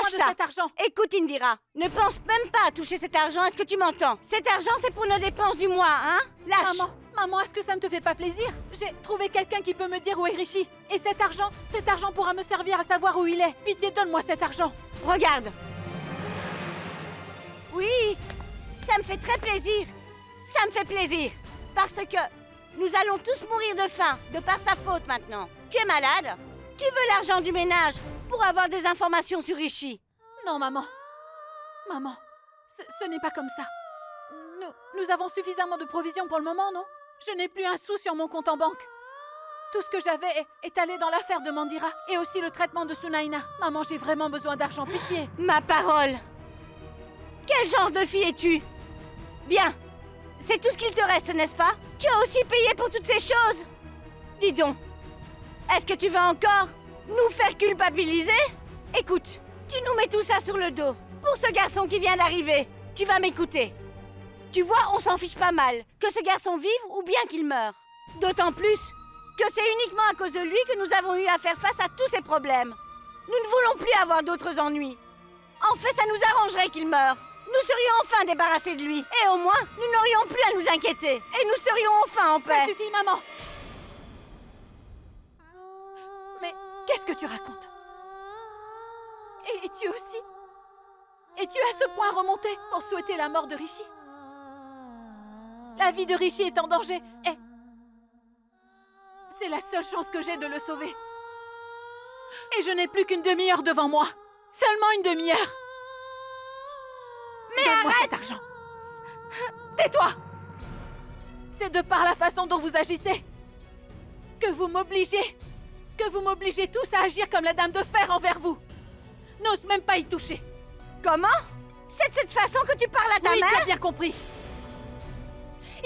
besoin de cet argent. Écoute, Indira, ne pense même pas à toucher cet argent, est-ce que tu m'entends? Cet argent, c'est pour nos dépenses du mois, hein? Lâche! Maman, est-ce que ça ne te fait pas plaisir? J'ai trouvé quelqu'un qui peut me dire où est Rishi. Et cet argent pourra me servir à savoir où il est. Pitié, donne-moi cet argent. Regarde. Oui, ça me fait très plaisir. Ça me fait plaisir. Parce que nous allons tous mourir de faim, de par sa faute maintenant. Tu es malade? Tu veux l'argent du ménage pour avoir des informations sur Rishi? Non, maman. Maman, ce n'est pas comme ça. Nous avons suffisamment de provisions pour le moment, non? Je n'ai plus un sou sur mon compte en banque. Tout ce que j'avais est allé dans l'affaire de Mandira et aussi le traitement de Sunaina. Maman, j'ai vraiment besoin d'argent, pitié. Ma parole! Quel genre de fille es-tu? Bien, c'est tout ce qu'il te reste, n'est-ce pas? Tu as aussi payé pour toutes ces choses? Dis donc, est-ce que tu vas encore nous faire culpabiliser? Écoute, tu nous mets tout ça sur le dos. Pour ce garçon qui vient d'arriver, tu vas m'écouter. Tu vois, on s'en fiche pas mal, que ce garçon vive ou bien qu'il meure. D'autant plus que c'est uniquement à cause de lui que nous avons eu à faire face à tous ces problèmes. Nous ne voulons plus avoir d'autres ennuis. En fait, ça nous arrangerait qu'il meure. Nous serions enfin débarrassés de lui. Et au moins, nous n'aurions plus à nous inquiéter. Et nous serions enfin en paix. Ça suffit, maman. Mais qu'est-ce que tu racontes? Et tu aussi? Es-tu à ce point remonté pour souhaiter la mort de Rishi? La vie de Rishi est en danger et c'est la seule chance que j'ai de le sauver. Et je n'ai plus qu'une demi-heure devant moi. Seulement une demi-heure. Mais donne-moi arrête! cet argent. Tais-toi! C'est de par la façon dont vous agissez que vous m'obligez tous à agir comme la dame de fer envers vous. N'ose même pas y toucher. Comment? C'est de cette façon que tu parles à ta Oui, mère? tu as bien compris.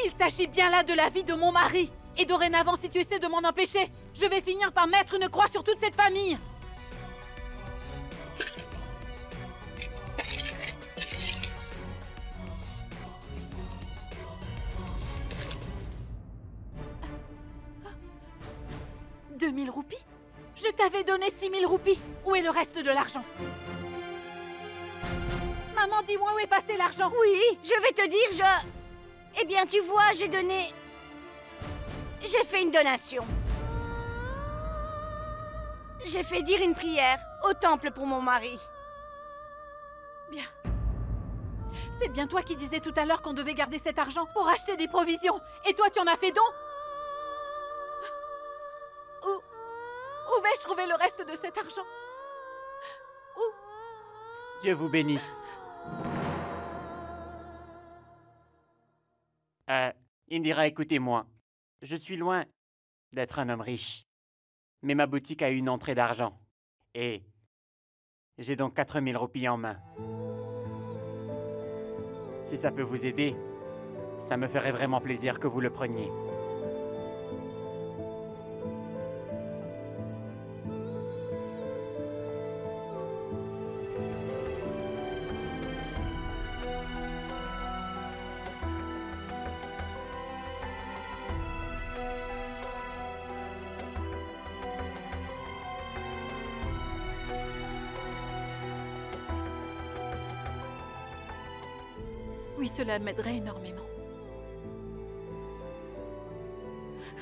Il s'agit bien là de la vie de mon mari. Et dorénavant, si tu essaies de m'en empêcher, je vais finir par mettre une croix sur toute cette famille. « 2000 roupies? Je t'avais donné 6000 roupies. Où est le reste de l'argent? Maman, dis-moi où est passé l'argent? Oui, je vais te dire, Eh bien, tu vois, j'ai fait une donation. J'ai fait dire une prière au temple pour mon mari. Bien. C'est bien toi qui disais tout à l'heure qu'on devait garder cet argent pour acheter des provisions. Et toi, tu en as fait don? Où vais-je trouver le reste de cet argent? Où? Dieu vous bénisse. Indira, écoutez-moi. Je suis loin d'être un homme riche. Mais ma boutique a une entrée d'argent. Et j'ai donc 4000 roupies en main. Si ça peut vous aider, ça me ferait vraiment plaisir que vous le preniez. Oui, cela m'aiderait énormément.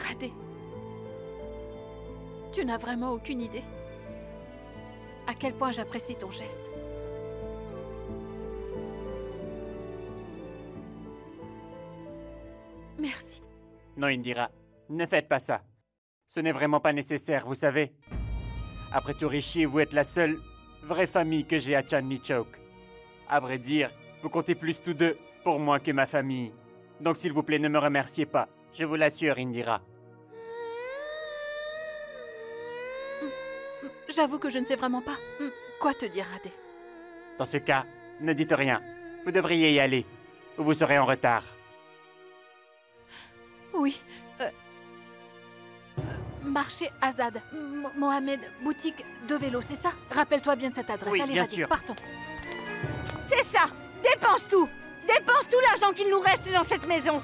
Radé, tu n'as vraiment aucune idée à quel point j'apprécie ton geste. Merci. Non, Indira, ne faites pas ça. Ce n'est vraiment pas nécessaire, vous savez. Après tout, Rishi, vous êtes la seule vraie famille que j'ai à Chandni Chowk. À vrai dire, vous comptez plus tous deux pour moi que ma famille. Donc s'il vous plaît, ne me remerciez pas. Je vous l'assure, Indira. J'avoue que je ne sais vraiment pas quoi te dire, Radé. Dans ce cas, ne dites rien. Vous devriez y aller, ou vous serez en retard. Oui. Marché Azad. Mohamed, boutique de vélo, c'est ça? Rappelle-toi bien de cette adresse. Oui, allez, bien Radé, sûr. partons. C'est ça! Dépense tout! Dépense tout l'argent qu'il nous reste dans cette maison!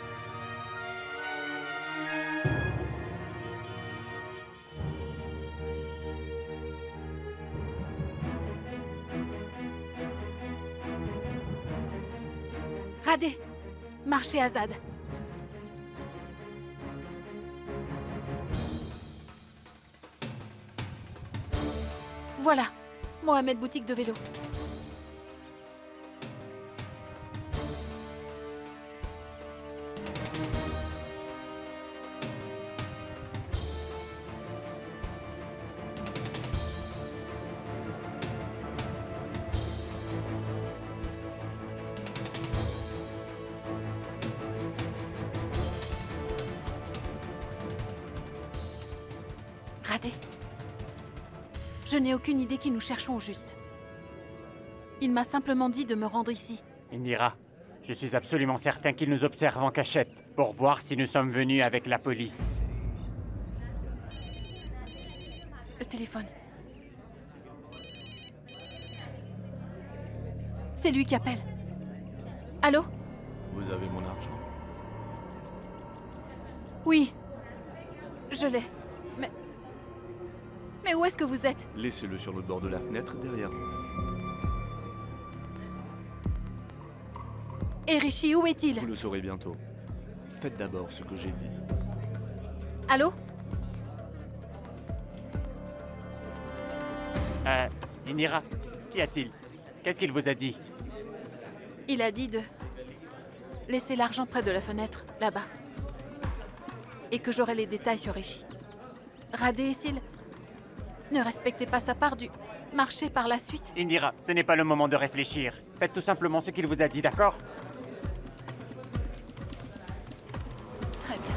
Radé, marché Azad. Voilà, Mohamed boutique de vélo. Radé. Je n'ai aucune idée qui nous cherchons au juste. Il m'a simplement dit de me rendre ici. Indira, je suis absolument certain qu'il nous observe en cachette pour voir si nous sommes venus avec la police. Le téléphone. C'est lui qui appelle. Allô? Vous avez mon argent? Oui. Je l'ai. Mais où est-ce que vous êtes? Laissez-le sur le bord de la fenêtre derrière vous. Et Rishi, où est-il? Vous le saurez bientôt. Faites d'abord ce que j'ai dit. Allô? Indira, qu'y a-t-il? Qu'est-ce qu'il vous a dit? Il a dit de laisser l'argent près de la fenêtre, là-bas. Et que j'aurai les détails sur Rishi. Radé et Syl, ne respectez pas sa part du marché par la suite. Indira, ce n'est pas le moment de réfléchir. Faites tout simplement ce qu'il vous a dit, d'accord? Très bien.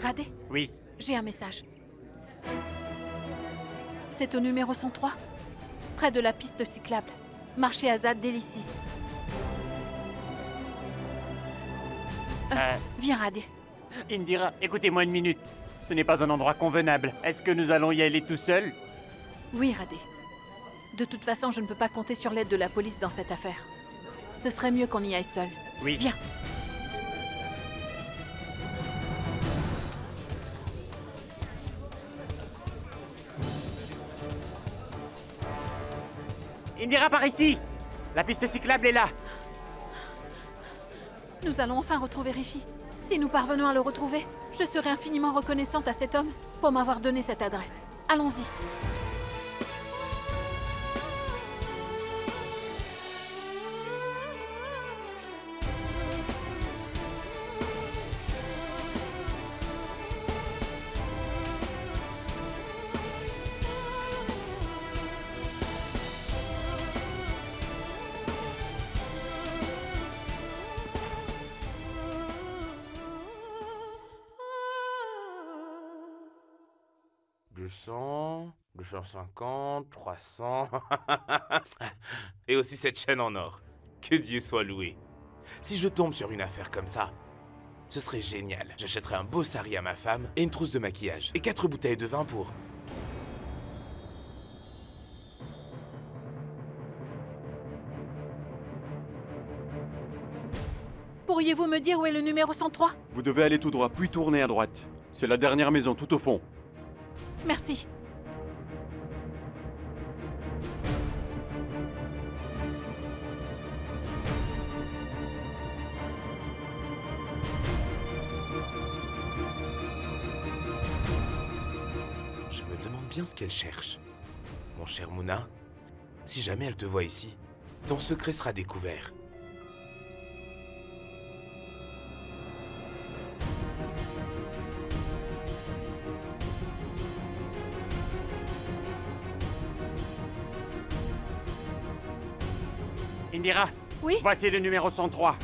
Radé, Oui. j'ai un message. C'est au numéro 103, près de la piste cyclable. Marché Azad, Délicis. Viens, Radé. Indira, écoutez-moi une minute. Ce n'est pas un endroit convenable. Est-ce que nous allons y aller tout seuls? Oui, Radé. De toute façon, je ne peux pas compter sur l'aide de la police dans cette affaire. Ce serait mieux qu'on y aille seul. Oui. Viens. Indira, par ici! La piste cyclable est là! Nous allons enfin retrouver Rishi. Si nous parvenons à le retrouver, je serai infiniment reconnaissante à cet homme pour m'avoir donné cette adresse. Allons-y. $200, 250, 300... Et aussi cette chaîne en or. Que Dieu soit loué. Si je tombe sur une affaire comme ça, ce serait génial. J'achèterais un beau sari à ma femme et une trousse de maquillage. Et 4 bouteilles de vin pour... Pourriez-vous me dire où est le numéro 103? Vous devez aller tout droit, puis tourner à droite. C'est la dernière maison, tout au fond. Merci. Je me demande bien ce qu'elle cherche. Mon cher Mouna, si jamais elle te voit ici, ton secret sera découvert. Indira, Oui? voici le numéro 103.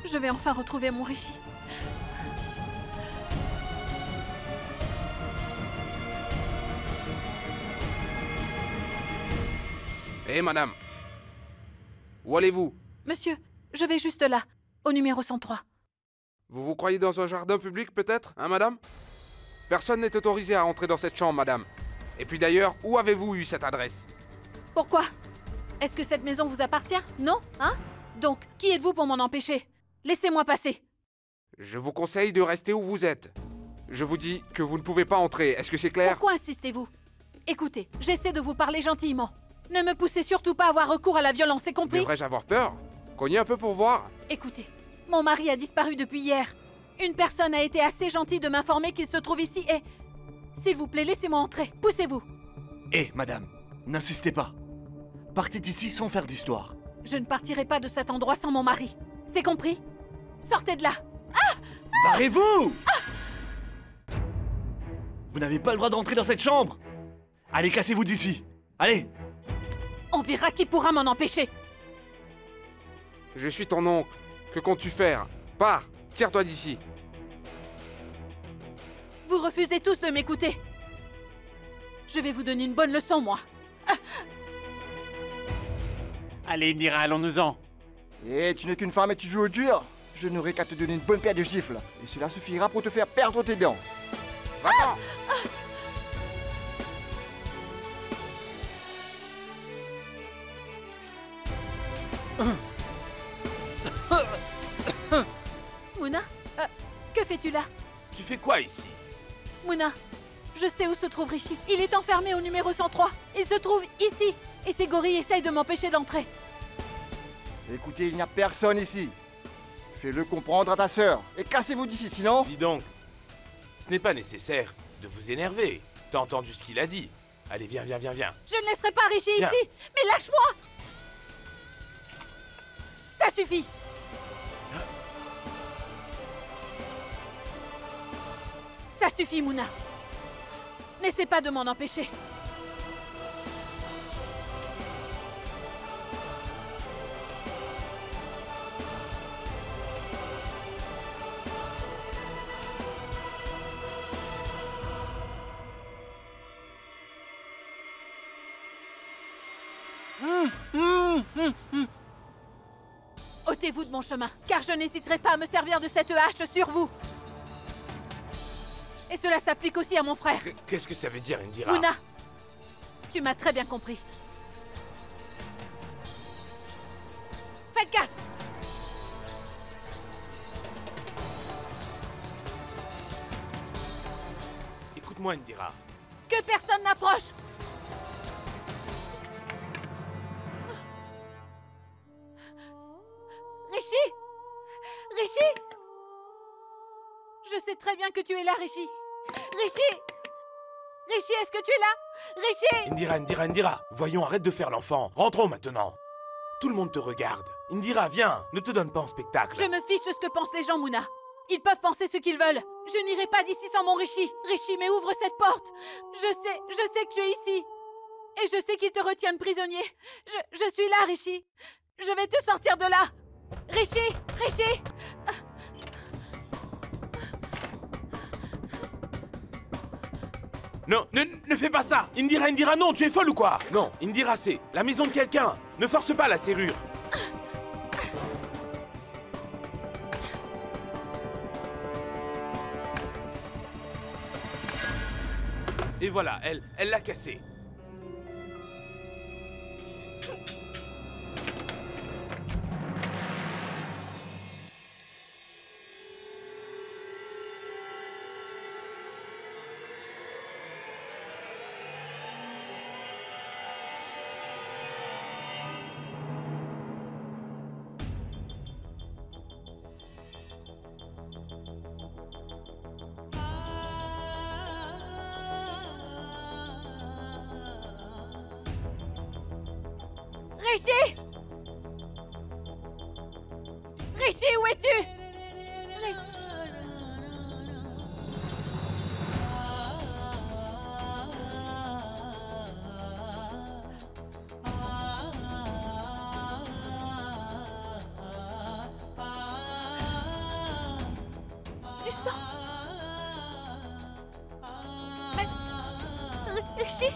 Je vais enfin retrouver mon Rishi. Hé, madame. Où allez-vous? Monsieur, je vais juste là, au numéro 103. Vous vous croyez dans un jardin public, peut-être, hein, madame? Personne n'est autorisé à entrer dans cette chambre, madame. Et puis d'ailleurs, où avez-vous eu cette adresse? Pourquoi? Est-ce que cette maison vous appartient? Non? Hein? Donc, qui êtes-vous pour m'en empêcher? Laissez-moi passer. Je vous conseille de rester où vous êtes. Je vous dis que vous ne pouvez pas entrer, est-ce que c'est clair? Pourquoi insistez-vous? Écoutez, j'essaie de vous parler gentiment. Ne me poussez surtout pas à avoir recours à la violence, c'est compris? Devrais-je avoir peur? Cognez un peu pour voir. Écoutez, mon mari a disparu depuis hier. Une personne a été assez gentille de m'informer qu'il se trouve ici et... S'il vous plaît, laissez-moi entrer. Poussez-vous. Hé, madame, n'insistez pas. Partez d'ici sans faire d'histoire. Je ne partirai pas de cet endroit sans mon mari. C'est compris? Sortez de là. Barrez-vous! Vous n'avez pas le droit d'entrer dans cette chambre. Allez, cassez-vous d'ici. Allez. On verra qui pourra m'en empêcher. Je suis ton oncle. Que comptes-tu faire? Pars, tire-toi d'ici. Vous refusez tous de m'écouter. Je vais vous donner une bonne leçon, moi. Allez, Indira, allons-nous-en. Et tu n'es qu'une femme et tu joues au dur? Je n'aurai qu'à te donner une bonne paire de gifles. Et cela suffira pour te faire perdre tes dents. Va-t'en! Mouna, que fais-tu là? Tu fais quoi ici? Mouna, je sais où se trouve Rishi. Il est enfermé au numéro 103. Il se trouve ici. Et ces gorilles essayent de m'empêcher d'entrer. Écoutez, il n'y a personne ici. Fais-le comprendre à ta sœur. Et cassez-vous d'ici, sinon... Dis donc, ce n'est pas nécessaire de vous énerver. T'as entendu ce qu'il a dit? Allez, viens, viens, viens, viens. Je ne laisserai pas Rishi Viens. ici. Mais lâche-moi! Ça suffit. Ça suffit, Mouna. N'essaie pas de m'en empêcher. Ôtez-vous de mon chemin, car je n'hésiterai pas à me servir de cette hache sur vous. Et cela s'applique aussi à mon frère. Qu'est-ce que ça veut dire, Indira? Mouna, tu m'as très bien compris. Faites gaffe! Écoute-moi, Indira. Que personne n'approche! Rishi! Rishi! Je sais très bien que tu es là, Rishi. Rishi! Rishi, est-ce que tu es là? Rishi! Indira, Indira, Indira. Voyons, arrête de faire l'enfant. Rentrons maintenant. Tout le monde te regarde. Indira, viens. Ne te donne pas en spectacle. Je me fiche de ce que pensent les gens, Mouna. Ils peuvent penser ce qu'ils veulent. Je n'irai pas d'ici sans mon Rishi. Rishi, mais ouvre cette porte. Je sais que tu es ici. Et je sais qu'ils te retiennent prisonnier. Je suis là, Rishi. Je vais te sortir de là. Rishi! Rishi! Non, ne fais pas ça. Indira, Indira, non, tu es folle ou quoi? Non, Indira, c'est la maison de quelqu'un. Ne force pas la serrure. Et voilà, elle l'a cassé. Rishi! Rishi, où es-tu? Du sang. Mais... Rishi?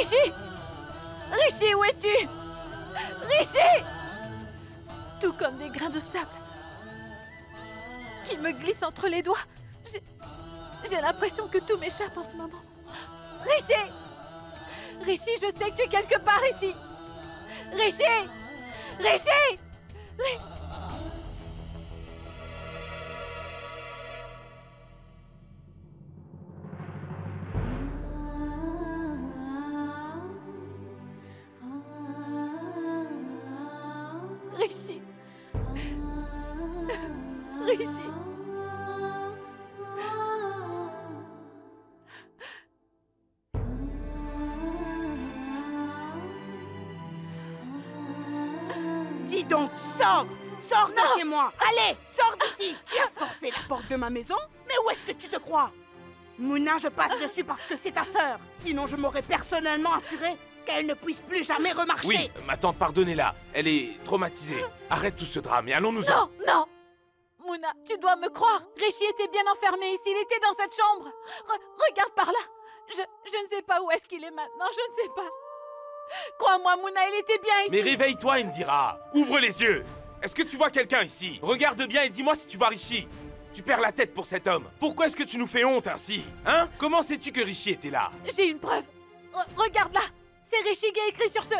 Rishi! Rishi, où es-tu? Rishi! Tout comme des grains de sable qui me glissent entre les doigts. J'ai l'impression que tout m'échappe en ce moment. Rishi! Rishi, je sais que tu es quelque part ici. Rishi! Rishi! Rishi. Rishi. Dis donc, sors! Sors de chez moi! Allez, sors d'ici! Tu as forcé la porte de ma maison? Mais où est-ce que tu te crois? Mouna, je passe dessus parce que c'est ta sœur. Sinon, je m'aurais personnellement assuré qu'elle ne puisse plus jamais remarcher. Oui, ma tante, pardonnez-la. Elle est traumatisée. Arrête tout ce drame et allons-nous-en. Non, non! Mouna, tu dois me croire. Rishi était bien enfermé ici. Il était dans cette chambre. Regarde par là. Je ne sais pas où est-ce qu'il est maintenant. Je ne sais pas. Crois-moi, Mouna, il était bien ici. Mais réveille-toi, Indira. Ouvre les yeux. Est-ce que tu vois quelqu'un ici? Regarde bien et dis-moi si tu vois Rishi. Tu perds la tête pour cet homme. Pourquoi est-ce que tu nous fais honte ainsi? Hein? Comment sais-tu que Rishi était là? J'ai une preuve. Regarde là. C'est Rishi qui a écrit sur ce...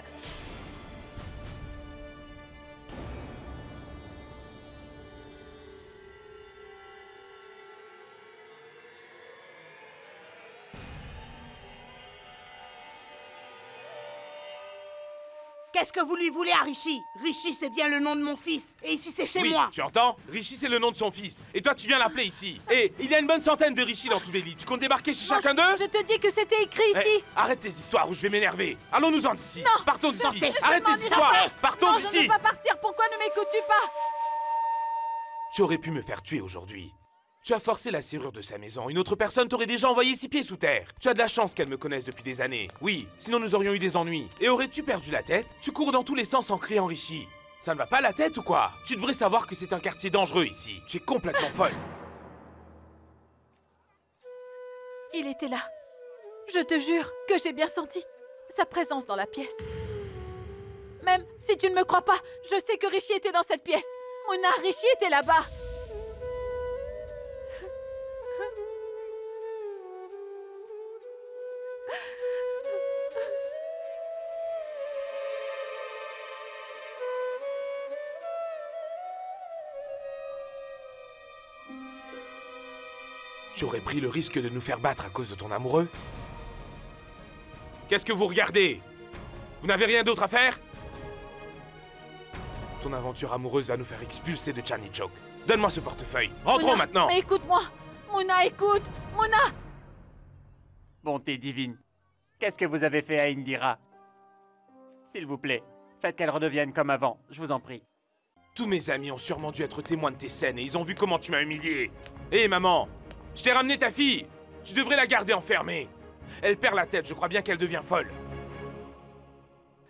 Qu'est-ce que vous lui voulez à Rishi? Rishi, c'est bien le nom de mon fils. Et ici, c'est chez oui, moi. Tu entends? Rishi, c'est le nom de son fils. Et toi, tu viens l'appeler ici. Et il y a une bonne centaine de Rishi dans tous les lits. Tu comptes débarquer chez chacun d'eux? Je te dis que c'était écrit ici. Arrête tes histoires ou je vais m'énerver. Allons-nous-en d'ici. Non. Partons d'ici. Sortez. Arrête tes histoires. Partons Non, d'ici. je ne veux pas partir. Pourquoi ne m'écoutes-tu pas? Tu aurais pu me faire tuer aujourd'hui. Tu as forcé la serrure de sa maison. Une autre personne t'aurait déjà envoyé 6 pieds sous terre. Tu as de la chance qu'elle me connaisse depuis des années. Oui, sinon nous aurions eu des ennuis. Et aurais-tu perdu la tête? Tu cours dans tous les sens en criant Rishi. Ça ne va pas la tête ou quoi? Tu devrais savoir que c'est un quartier dangereux ici. Tu es complètement folle. Il était là. Je te jure que j'ai bien senti sa présence dans la pièce. Même si tu ne me crois pas, je sais que Rishi était dans cette pièce. Mouna, Rishi était là-bas. Tu aurais pris le risque de nous faire battre à cause de ton amoureux? Qu'est-ce que vous regardez? Vous n'avez rien d'autre à faire? Ton aventure amoureuse va nous faire expulser de Charlie Choke. Donne-moi ce portefeuille. Rentrons Mouna, maintenant. Mais écoute-moi. Mouna, écoute. Mouna. Bonté divine. Qu'est-ce que vous avez fait à Indira? S'il vous plaît, faites qu'elle redevienne comme avant, je vous en prie. Tous mes amis ont sûrement dû être témoins de tes scènes et ils ont vu comment tu m'as humilié. Hé, maman, je t'ai ramené ta fille. Tu devrais la garder enfermée. Elle perd la tête, je crois bien qu'elle devient folle.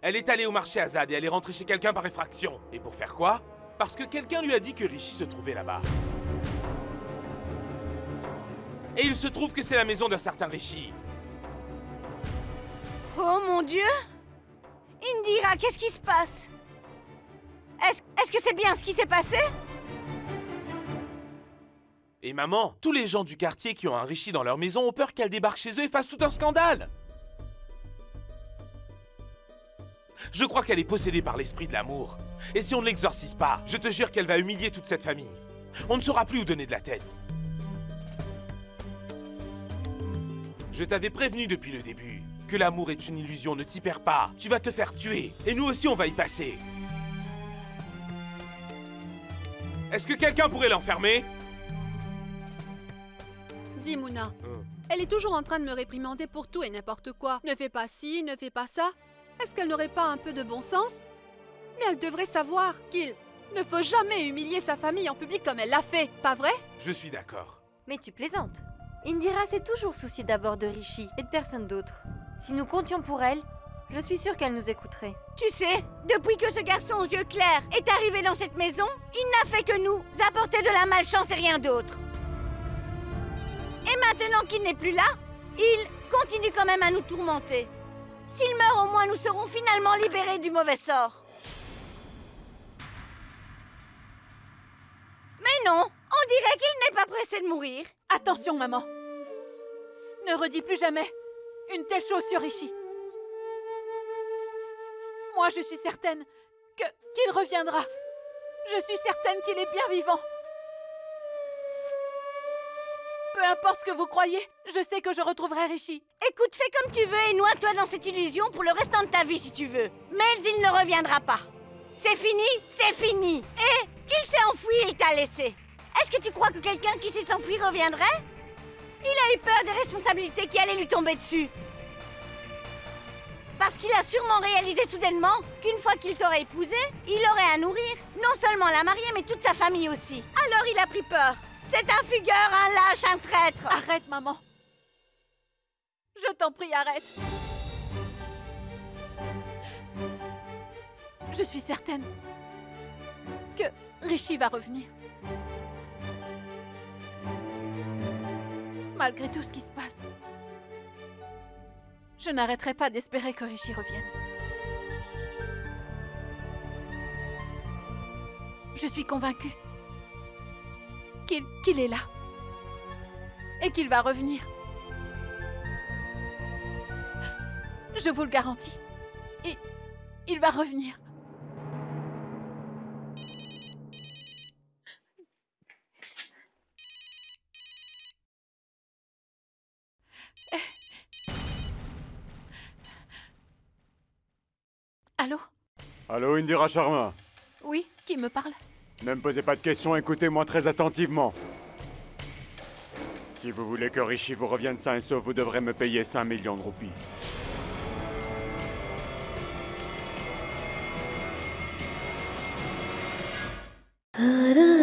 Elle est allée au marché Azad et elle est rentrée chez quelqu'un par effraction. Et pour faire quoi? Parce que quelqu'un lui a dit que Rishi se trouvait là-bas. Et il se trouve que c'est la maison d'un certain Rishi. Oh mon Dieu! Indira, qu'est-ce qui se passe? Est-ce que c'est bien ce qui s'est passé? Et maman, tous les gens du quartier qui ont un Rishi dans leur maison ont peur qu'elle débarque chez eux et fasse tout un scandale. Je crois qu'elle est possédée par l'esprit de l'amour. Et si on ne l'exorcise pas, je te jure qu'elle va humilier toute cette famille. On ne saura plus où donner de la tête. Je t'avais prévenu depuis le début que l'amour est une illusion, ne t'y perds pas. Tu vas te faire tuer. Et nous aussi, on va y passer. Est-ce que quelqu'un pourrait l'enfermer? Dis Mouna, elle est toujours en train de me réprimander pour tout et n'importe quoi. Ne fais pas ci, ne fais pas ça. Est-ce qu'elle n'aurait pas un peu de bon sens? Mais elle devrait savoir qu'il ne faut jamais humilier sa famille en public comme elle l'a fait, pas vrai? Je suis d'accord. Mais tu plaisantes. Indira s'est toujours souciée d'abord de Rishi et de personne d'autre. Si nous comptions pour elle, je suis sûre qu'elle nous écouterait. Tu sais, depuis que ce garçon aux yeux clairs est arrivé dans cette maison, il n'a fait que nous apporter de la malchance et rien d'autre. Et maintenant qu'il n'est plus là, il continue quand même à nous tourmenter. S'il meurt, au moins nous serons finalement libérés du mauvais sort. Mais non, on dirait qu'il n'est pas pressé de mourir. Attention, maman. Ne redis plus jamais une telle chose sur Rishi. Moi, je suis certaine qu'il reviendra. Je suis certaine qu'il est bien vivant. Peu importe ce que vous croyez, je sais que je retrouverai Rishi. Écoute, fais comme tu veux et noie-toi dans cette illusion pour le restant de ta vie si tu veux. Mais il ne reviendra pas. C'est fini, c'est fini. Et il s'est enfoui et il t'a laissé. Est-ce que tu crois que quelqu'un qui s'est enfui reviendrait? Il a eu peur des responsabilités qui allaient lui tomber dessus. Parce qu'il a sûrement réalisé soudainement qu'une fois qu'il t'aurait épousée, il aurait à nourrir. Non seulement la mariée, mais toute sa famille aussi. Alors il a pris peur. C'est un fugueur, un lâche, un traître. Arrête, maman. Je t'en prie, arrête. Je suis certaine que Rishi va revenir. Malgré tout ce qui se passe, je n'arrêterai pas d'espérer que Rishi revienne. Je suis convaincue qu'il est là et qu'il va revenir. Je vous le garantis. Il va revenir. Allô? Allô, Indira Sharma? Oui, qui me parle? Ne me posez pas de questions, écoutez-moi très attentivement. Si vous voulez que Rishi vous revienne sain et sauf, vous devrez me payer 5 millions de roupies. Ta-da!